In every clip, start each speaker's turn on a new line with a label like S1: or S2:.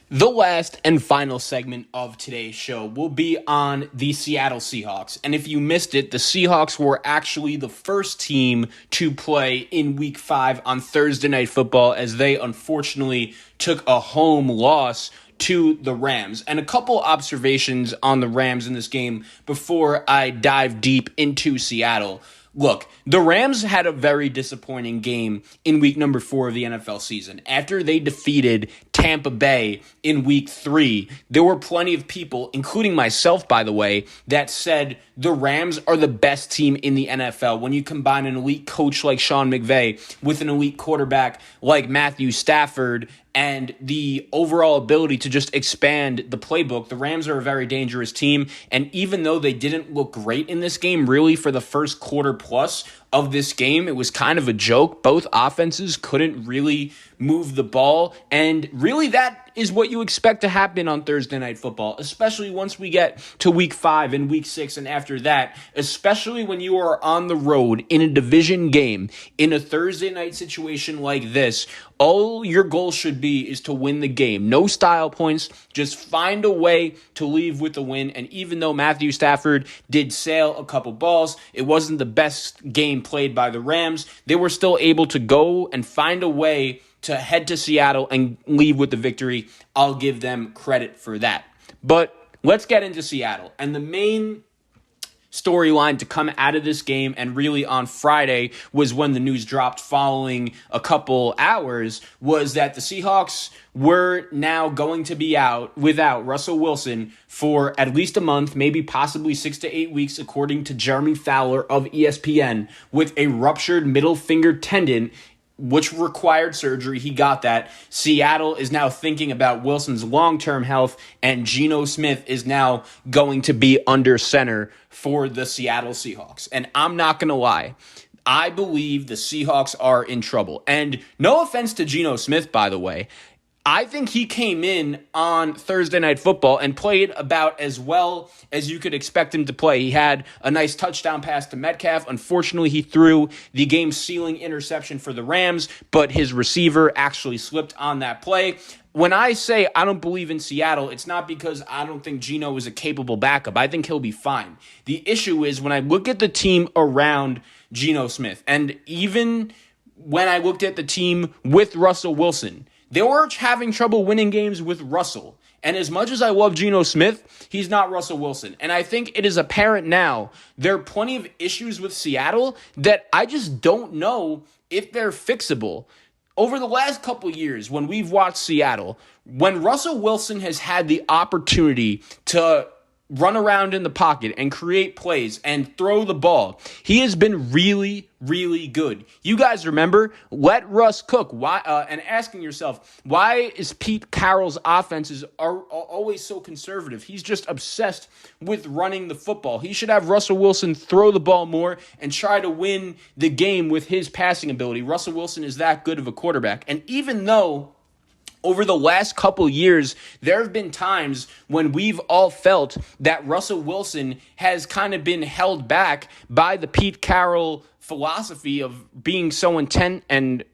S1: The last and final segment of today's show will be on the Seattle Seahawks. And if you missed it, the Seahawks were actually the first team to play in Week 5 on Thursday Night Football, as they unfortunately took a home loss to the Rams. And a couple observations on the Rams in this game before I dive deep into Seattle. Look, the Rams had a very disappointing game in week number 4 of the NFL season. After they defeated Tampa Bay in week 3, there were plenty of people, including myself, by the way, that said the Rams are the best team in the NFL when you combine an elite coach like Sean McVay with an elite quarterback like Matthew Stafford and the overall ability to just expand the playbook. The Rams are a very dangerous team, and even though they didn't look great in this game, really for the first quarter plus of this game, it was kind of a joke. Both offenses couldn't really move the ball, and really that is what you expect to happen on Thursday Night Football, especially once we get to Week 5 and Week 6 and after that, especially when you are on the road in a division game, in a Thursday night situation like this. All your goal should be is to win the game. No style points, just find a way to leave with the win. And even though Matthew Stafford did sail a couple balls, it wasn't the best game played by the Rams. They were still able to go and find a way to head to Seattle and leave with the victory. I'll give them credit for that. But let's get into Seattle. And the main storyline to come out of this game, and really on Friday was when the news dropped following a couple hours, was that the Seahawks were now going to be out without Russell Wilson for at least a month, maybe possibly 6 to 8 weeks, according to Jeremy Fowler of ESPN, with a ruptured middle finger tendon, which required surgery. He got that. Seattle is now thinking about Wilson's long-term health, and Geno Smith is now going to be under center for the Seattle Seahawks. And I'm not going to lie, I believe the Seahawks are in trouble. And no offense to Geno Smith, by the way, I think he came in on Thursday Night Football and played about as well as you could expect him to play. He had a nice touchdown pass to Metcalf. Unfortunately, he threw the game-sealing interception for the Rams, but his receiver actually slipped on that play. When I say I don't believe in Seattle, it's not because I don't think Geno is a capable backup. I think he'll be fine. The issue is when I look at the team around Geno Smith, and even when I looked at the team with Russell Wilson, they were having trouble winning games with Russell. And as much as I love Geno Smith, he's not Russell Wilson. And I think it is apparent now there are plenty of issues with Seattle that I just don't know if they're fixable. Over the last couple years, when we've watched Seattle, when Russell Wilson has had the opportunity to run around in the pocket and create plays and throw the ball, he has been really, really good. You guys remember, let Russ cook. Why? And asking yourself, why is Pete Carroll's offenses are always so conservative? He's just obsessed with running the football. He should have Russell Wilson throw the ball more and try to win the game with his passing ability. Russell Wilson is that good of a quarterback. And even though over the last couple years, there have been times when we've all felt that Russell Wilson has kind of been held back by the Pete Carroll philosophy of being so intent and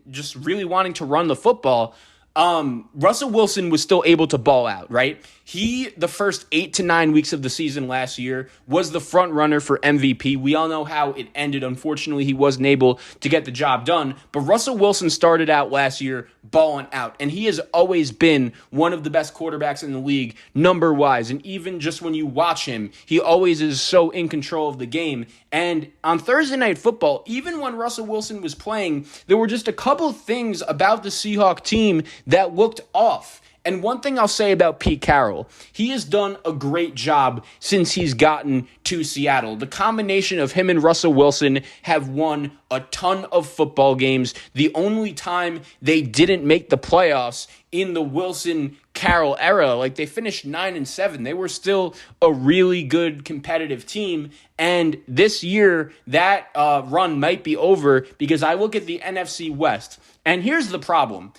S1: just really wanting to run the football. Russell Wilson was still able to ball out, right? He, the first 8 to 9 weeks of the season last year, was the front runner for MVP. We all know how it ended. Unfortunately, he wasn't able to get the job done. But Russell Wilson started out last year balling out. And he has always been one of the best quarterbacks in the league, number-wise. And even just when you watch him, he always is so in control of the game. And on Thursday Night Football, even when Russell Wilson was playing, there were just a couple things about the Seahawks team that looked off. And one thing I'll say about Pete Carroll, he has done a great job since he's gotten to Seattle. The combination of him and Russell Wilson have won a ton of football games. The only time they didn't make the playoffs in the Wilson-Carroll era, like they finished 9-7, they were still a really good competitive team. And this year, that run might be over because I look at the NFC West. And here's the problem.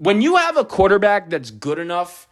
S1: When you have a quarterback that's good enough,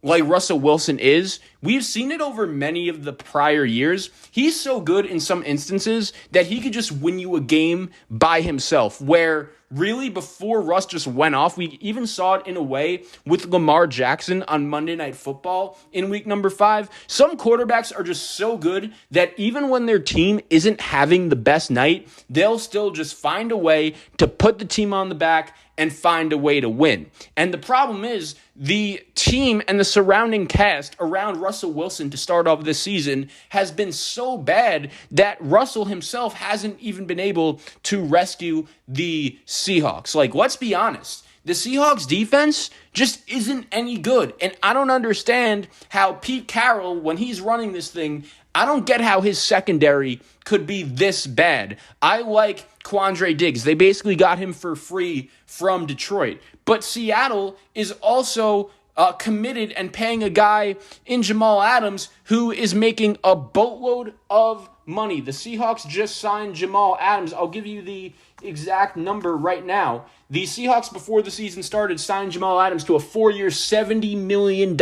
S1: like Russell Wilson is, we've seen it over many of the prior years. He's so good in some instances that he could just win you a game by himself, where really before Russ just went off. We even saw it in a way with Lamar Jackson on Monday Night Football in week number 5. Some quarterbacks are just so good that even when their team isn't having the best night, they'll still just find a way to put the team on the back and find a way to win. And the problem is the team and the surrounding cast around Russell Wilson to start off this season has been so bad that Russell himself hasn't even been able to rescue the Seahawks. Like, let's be honest. The Seahawks defense just isn't any good. And I don't understand how Pete Carroll, when he's running this thing, I don't get how his secondary could be this bad. I like Quandre Diggs. They basically got him for free from Detroit. But Seattle is also committed and paying a guy in Jamal Adams who is making a boatload of money. The Seahawks just signed Jamal Adams. I'll give you the exact number right now. The Seahawks, before the season started, signed Jamal Adams to a 4-year, $70 million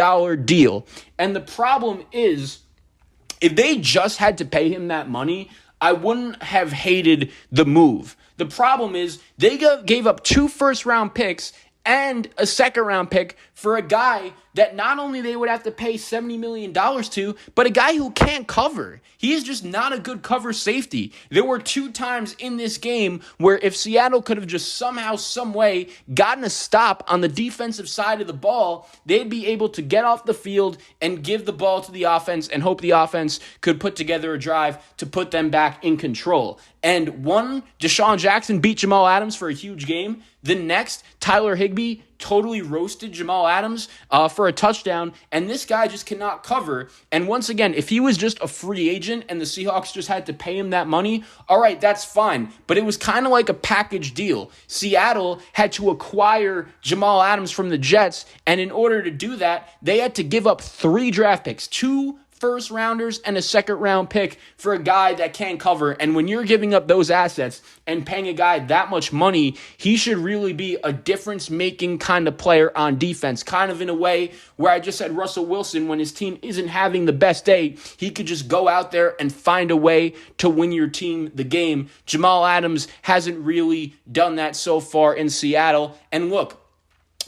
S1: deal. And the problem is, if they just had to pay him that money, I wouldn't have hated the move. The problem is they gave up 2 first-round picks and a second-round pick for a guy that not only they would have to pay $70 million to, but a guy who can't cover. He is just not a good cover safety. There were 2 times in this game where if Seattle could have just somehow, some way gotten a stop on the defensive side of the ball, they'd be able to get off the field and give the ball to the offense and hope the offense could put together a drive to put them back in control. And one, Deshaun Jackson beat Jamal Adams for a huge game. The next, Tyler Higbee totally roasted Jamal Adams for a touchdown, and this guy just cannot cover. And once again, if he was just a free agent and the Seahawks just had to pay him that money, all right, that's fine. But it was kind of like a package deal. Seattle had to acquire Jamal Adams from the Jets, and in order to do that, they had to give up 3 draft picks, 2 first rounders and a second round pick for a guy that can't cover. And when you're giving up those assets and paying a guy that much money, he should really be a difference making kind of player on defense, kind of in a way where I just said Russell Wilson, when his team isn't having the best day, he could just go out there and find a way to win your team the game. Jamal Adams hasn't really done that so far in Seattle. And look,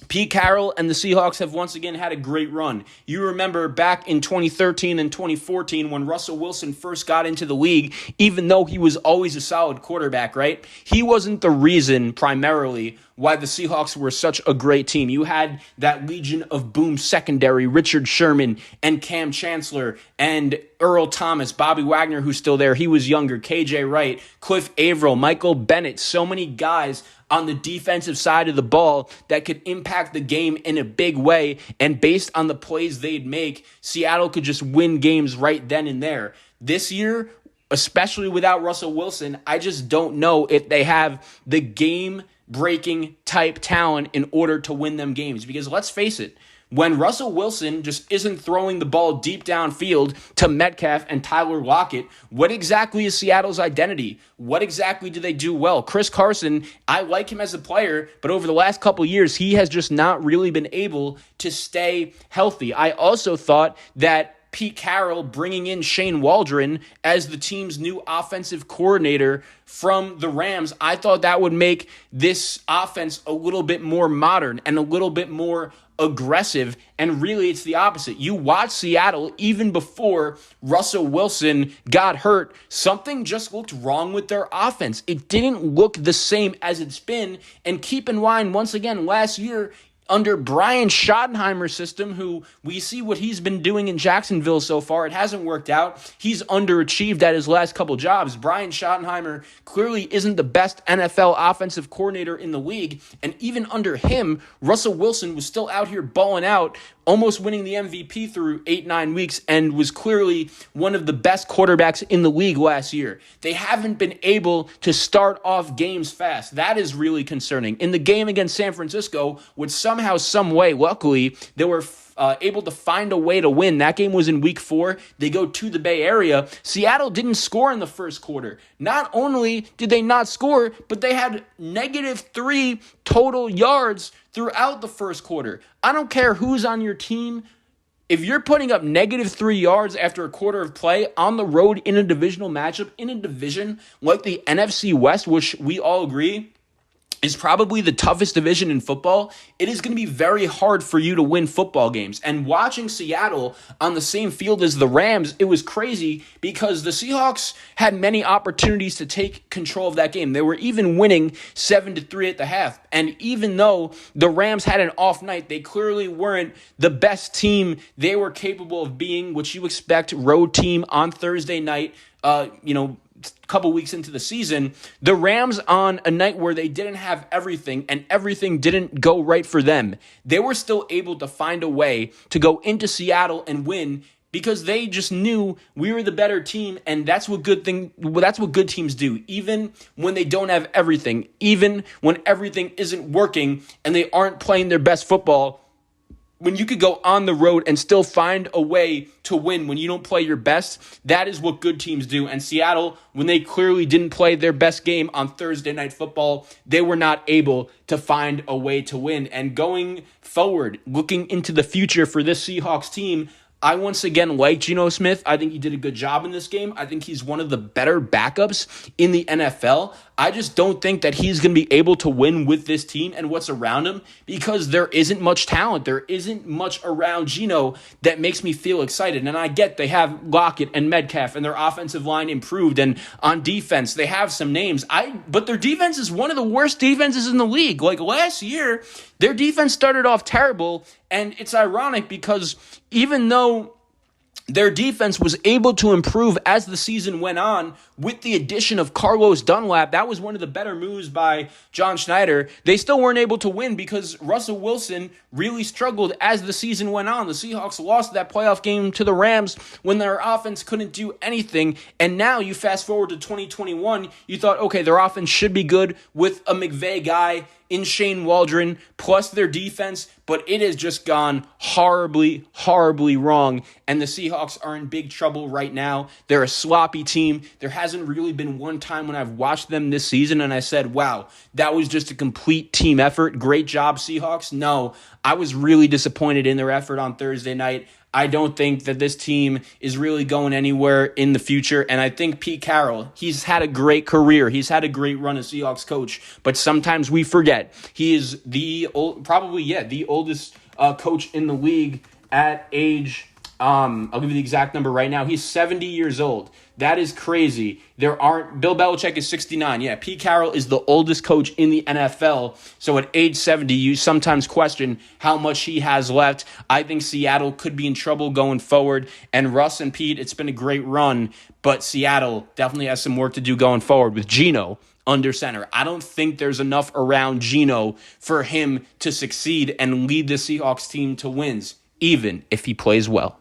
S1: Pete Carroll and the Seahawks have once again had a great run. You remember back in 2013 and 2014 when Russell Wilson first got into the league, even though he was always a solid quarterback, right? He wasn't the reason primarily why the Seahawks were such a great team. You had that legion of boom secondary, Richard Sherman and Cam Chancellor and Earl Thomas, Bobby Wagner, who's still there. He was younger. KJ Wright, Cliff Averill, Michael Bennett, so many guys on the defensive side of the ball that could impact the game in a big way. And based on the plays they'd make, Seattle could just win games right then and there. This year, especially without Russell Wilson, I just don't know if they have the game-breaking type talent in order to win them games. Because let's face it, when Russell Wilson just isn't throwing the ball deep downfield to Metcalf and Tyler Lockett, what exactly is Seattle's identity? What exactly do they do well? Chris Carson, I like him as a player, but over the last couple years, he has just not really been able to stay healthy. I also thought that Pete Carroll bringing in Shane Waldron as the team's new offensive coordinator from the Rams, I thought that would make this offense a little bit more modern and a little bit more aggressive, and really it's the opposite. You watch Seattle even before Russell Wilson got hurt, something just looked wrong with their offense. It didn't look the same as it's been, and keep in mind, once again, last year, under Brian Schottenheimer's system, who we see what he's been doing in Jacksonville so far, it hasn't worked out. He's underachieved at his last couple jobs. Brian Schottenheimer clearly isn't the best NFL offensive coordinator in the league, and even under him, Russell Wilson was still out here balling out, almost winning the MVP through 8-9 weeks, and was clearly one of the best quarterbacks in the league last year. They haven't been able to start off games fast. That is really concerning. In the game against San Francisco, which somehow, some way, luckily, they were able to find a way to win. That game was in week 4. They go to the Bay Area. Seattle didn't score in the first quarter. Not only did they not score, but they had -3 total yards throughout the first quarter. I don't care who's on your team. If you're putting up -3 yards after a quarter of play on the road in a divisional matchup, in a division like the NFC West, which we all agree is probably the toughest division in football, it is going to be very hard for you to win football games. And watching Seattle on the same field as the Rams, it was crazy because the Seahawks had many opportunities to take control of that game. They were even winning 7-3 at the half. And even though the Rams had an off night, they clearly weren't the best team they were capable of being, which you expect road team on Thursday night, couple weeks into the season. The Rams, on a night where they didn't have everything and everything didn't go right for them, they were still able to find a way to go into Seattle and win because they just knew we were the better team, and that's what good teams do. Even when they don't have everything, even when everything isn't working and they aren't playing their best football, when you could go on the road and still find a way to win when you don't play your best, that is what good teams do. And Seattle, when they clearly didn't play their best game on Thursday Night Football, they were not able to find a way to win. And going forward, looking into the future for this Seahawks team, I once again like Geno Smith. I think he did a good job in this game. I think he's one of the better backups in the NFL. I just don't think that he's going to be able to win with this team and what's around him because there isn't much talent. There isn't much around Geno that makes me feel excited. And I get they have Lockett and Metcalf and their offensive line improved. And on defense, they have some names. But their defense is one of the worst defenses in the league. Like last year, their defense started off terrible. And it's ironic because even though their defense was able to improve as the season went on with the addition of Carlos Dunlap, that was one of the better moves by John Schneider. They still weren't able to win because Russell Wilson really struggled as the season went on. The Seahawks lost that playoff game to the Rams when their offense couldn't do anything. And now you fast forward to 2021, you thought, okay, their offense should be good with a McVay guy in Shane Waldron, plus their defense, but it has just gone horribly, horribly wrong, and the Seahawks are in big trouble right now. They're a sloppy team. There hasn't really been one time when I've watched them this season and I said, wow, that was just a complete team effort. Great job, Seahawks. No, I was really disappointed in their effort on Thursday night. I don't think that this team is really going anywhere in the future. And I think Pete Carroll, he's had a great career. He's had a great run as Seahawks coach. But sometimes we forget he is the oldest coach in the league at age, I'll give you the exact number right now. He's 70 years old. That is crazy. Bill Belichick is 69. Yeah, Pete Carroll is the oldest coach in the NFL. So at age 70, you sometimes question how much he has left. I think Seattle could be in trouble going forward. And Russ and Pete, it's been a great run. But Seattle definitely has some work to do going forward with Geno under center. I don't think there's enough around Geno for him to succeed and lead the Seahawks team to wins, even if he plays well.